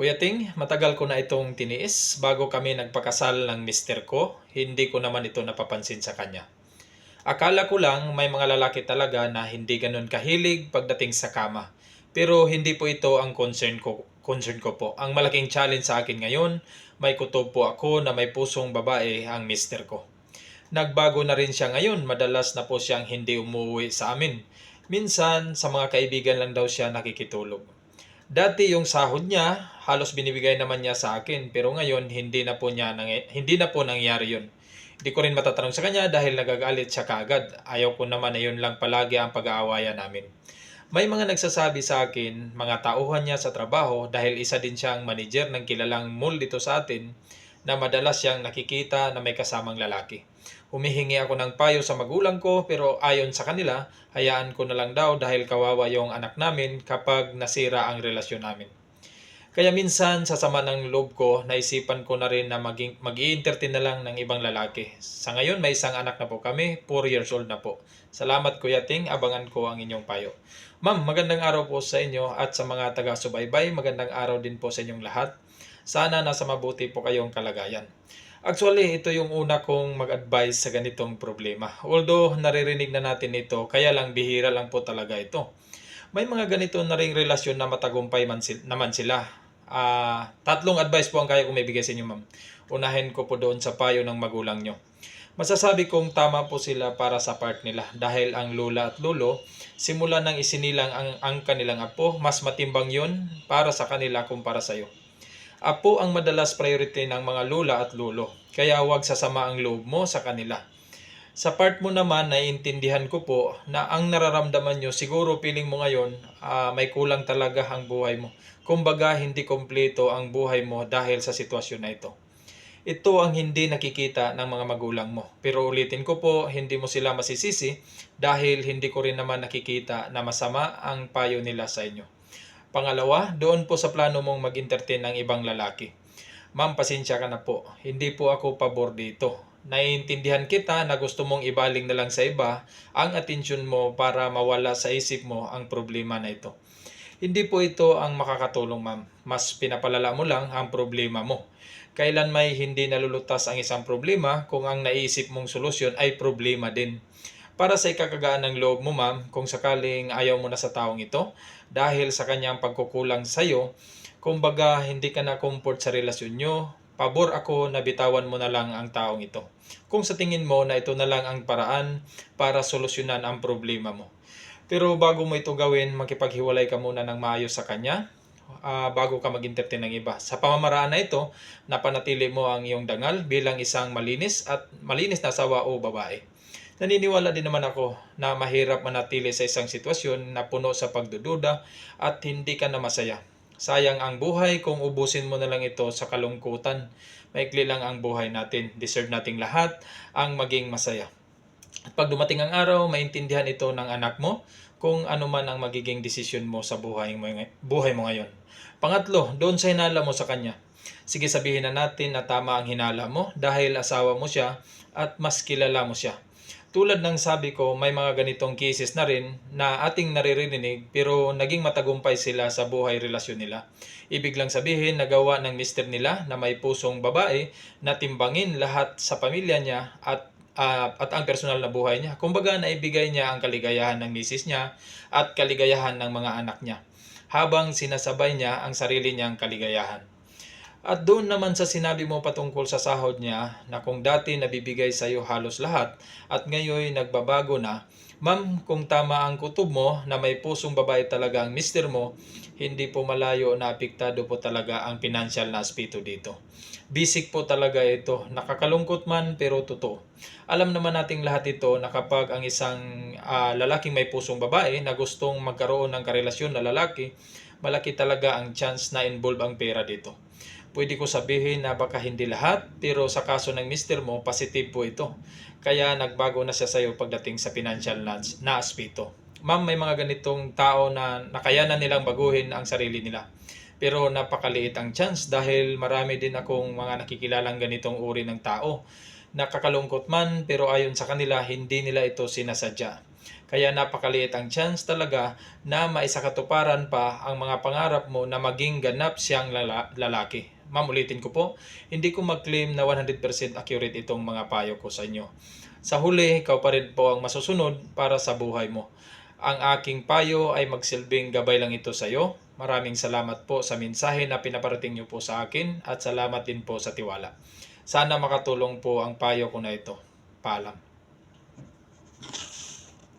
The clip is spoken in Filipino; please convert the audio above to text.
Kuya Ting, matagal ko na itong tiniis bago kami nagpakasal ng mister ko. Hindi ko naman ito napapansin sa kanya. Akala ko lang may mga lalaki talaga na hindi ganun kahilig pagdating sa kama. Pero hindi po ito ang concern ko po. Ang malaking challenge sa akin ngayon, may kutob po ako na may pusong babae ang mister ko. Nagbago na rin siya ngayon, madalas na po siyang hindi umuwi sa amin. Minsan, sa mga kaibigan lang daw siya nakikitulog. Dati yung sahod niya, halos binibigay naman niya sa akin, pero ngayon hindi na po nangyari yun. Hindi ko rin matatanong sa kanya dahil nagagalit siya kaagad. Ayaw ko naman na yun lang palagi ang pag-aawayan namin. May mga nagsasabi sa akin, mga tauhan niya sa trabaho dahil isa din siyang manager ng kilalang mall dito sa atin na madalas siyang nakikita na may kasamang lalaki. Humihingi ako ng payo sa magulang ko pero ayon sa kanila, hayaan ko na lang daw dahil kawawa yung anak namin kapag nasira ang relasyon namin. Kaya minsan sa sama ng loob ko, naisipan ko na rin na mag-i-entertain na lang ng ibang lalaki. Sa ngayon may isang anak na po kami, 4 years old na po. Salamat Kuya Ting, abangan ko ang inyong payo. Ma'am, magandang araw po sa inyo at sa mga taga-subaybay, magandang araw din po sa inyong lahat. Sana nasa mabuti po kayong kalagayan. Actually, ito yung una kong mag-advise sa ganitong problema. Although naririnig na natin ito, kaya lang bihira lang po talaga ito. May mga ganito na ring relasyon na matagumpay naman sila. Tatlong advice po ang kaya kong may bigay sa inyo, ma'am. Unahin ko po doon sa payo ng magulang nyo. Masasabi kong tama po sila para sa part nila dahil ang lola at lolo, simula nang isinilang ang kanilang apo, mas matimbang yon para sa kanila kumpara sa iyo. Apo ang madalas priority ng mga lola at lolo, kaya huwag sasama ang loob mo sa kanila. Sa part mo naman, naiintindihan ko po na ang nararamdaman nyo, siguro feeling mo ngayon, may kulang talaga ang buhay mo. Kumbaga, hindi kompleto ang buhay mo dahil sa sitwasyon na ito. Ito ang hindi nakikita ng mga magulang mo. Pero ulitin ko po, hindi mo sila masisisi dahil hindi ko rin naman nakikita na masama ang payo nila sa inyo. Pangalawa, doon po sa plano mong mag-entertain ng ibang lalaki. Ma'am, pasensya ka na po. Hindi po ako pabor dito. Naiintindihan kita na gusto mong ibaling na lang sa iba ang atensyon mo para mawala sa isip mo ang problema na ito. Hindi po ito ang makakatulong, ma'am. Mas pinapalala mo lang ang problema mo. Kailan may hindi nalulutas ang isang problema kung ang naisip mong solusyon ay problema din. Para sa ikakagaan ng loob mo, ma'am, kung sakaling ayaw mo na sa taong ito, dahil sa kanyang pagkukulang sa iyo, kumbaga hindi ka na comfort sa relasyon nyo, pabor ako na bitawan mo na lang ang taong ito. Kung sa tingin mo na ito na lang ang paraan para solusyonan ang problema mo. Pero bago mo ito gawin, makipaghiwalay ka muna ng maayos sa kanya bago ka mag-entertain ng iba. Sa pamamaraan na ito, napanatili mo ang iyong dangal bilang isang malinis na asawa o babae. Naniniwala din naman ako na mahirap manatili sa isang sitwasyon na puno sa pagdududa at hindi ka na masaya. Sayang ang buhay kung ubusin mo na lang ito sa kalungkutan. Maikli lang ang buhay natin. Deserve nating lahat ang maging masaya. At pag dumating ang araw, maintindihan ito ng anak mo kung ano man ang magiging desisyon mo sa buhay mo ngayon. Pangatlo, doon sa hinala mo sa kanya. Sige, sabihin na natin na tama ang hinala mo dahil asawa mo siya at mas kilala mo siya. Tulad ng sabi ko, may mga ganitong cases na rin na ating naririnig pero naging matagumpay sila sa buhay relasyon nila. Ibig lang sabihin, nagawa ng mister nila na may pusong babae na timbangin lahat sa pamilya niya at ang personal na buhay niya. Kumbaga, naibigay niya ang kaligayahan ng misis niya at kaligayahan ng mga anak niya habang sinasabay niya ang sarili niyang kaligayahan. At doon naman sa sinabi mo patungkol sa sahod niya na kung dati nabibigay sa iyo halos lahat at ngayon nagbabago na, ma'am, kung tama ang kutob mo na may pusong babae talaga ang mister mo, hindi po malayo na apektado po talaga ang financial na aspeto dito. Basic po talaga ito. Nakakalungkot man pero totoo. Alam naman nating lahat ito na kapag ang isang lalaking may pusong babae na gustong magkaroon ng karelasyon na lalaki, malaki talaga ang chance na involve ang pera dito. Pwede ko sabihin na baka hindi lahat, pero sa kaso ng mister mo, positive po ito. Kaya nagbago na siya sa'yo pagdating sa financial na aspeto. Ma'am, may mga ganitong tao na nakayanan nilang baguhin ang sarili nila. Pero napakaliit ang chance dahil marami din akong mga nakikilalang ganitong uri ng tao. Nakakalungkot man pero ayon sa kanila hindi nila ito sinasadya. Kaya napakaliit ang chance talaga na maisakatuparan pa ang mga pangarap mo na maging ganap siyang lalaki. Ma'am, ulitin ko po, hindi ko mag-claim na 100% accurate itong mga payo ko sa inyo. Sa huli, ikaw pa rin po ang masusunod para sa buhay mo. Ang aking payo ay magsilbing gabay lang ito sa iyo. Maraming salamat po sa mensahe na pinaparating niyo po sa akin at salamat din po sa tiwala. Sana makatulong po ang payo ko na ito. Paalam.